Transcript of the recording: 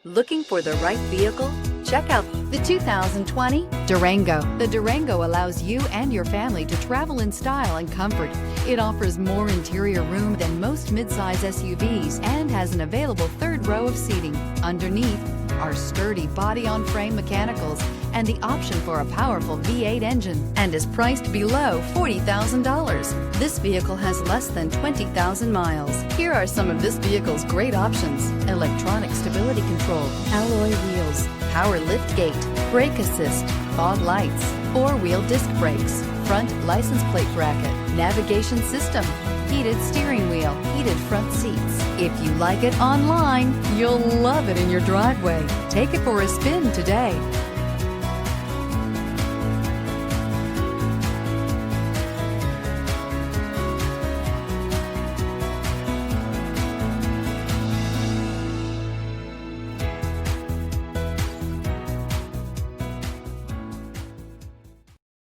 Looking for the right vehicle? Check out the 2020 Durango. The Durango allows you and your family to travel in style and comfort. It offers more interior room than most midsize SUVs and has an available third row of seating. Underneath are sturdy body-on-frame mechanicals and the option for a powerful V8 engine, and is priced below $40,000. This vehicle has less than 20,000 miles. Here are some of this vehicle's great options: electronic stability control, alloy wheels, power lift gate, brake assist, fog lights, four-wheel disc brakes, front license plate bracket, navigation system, heated steering wheel, heated front seats. If you like it online, you'll love it in your driveway. Take it for a spin today.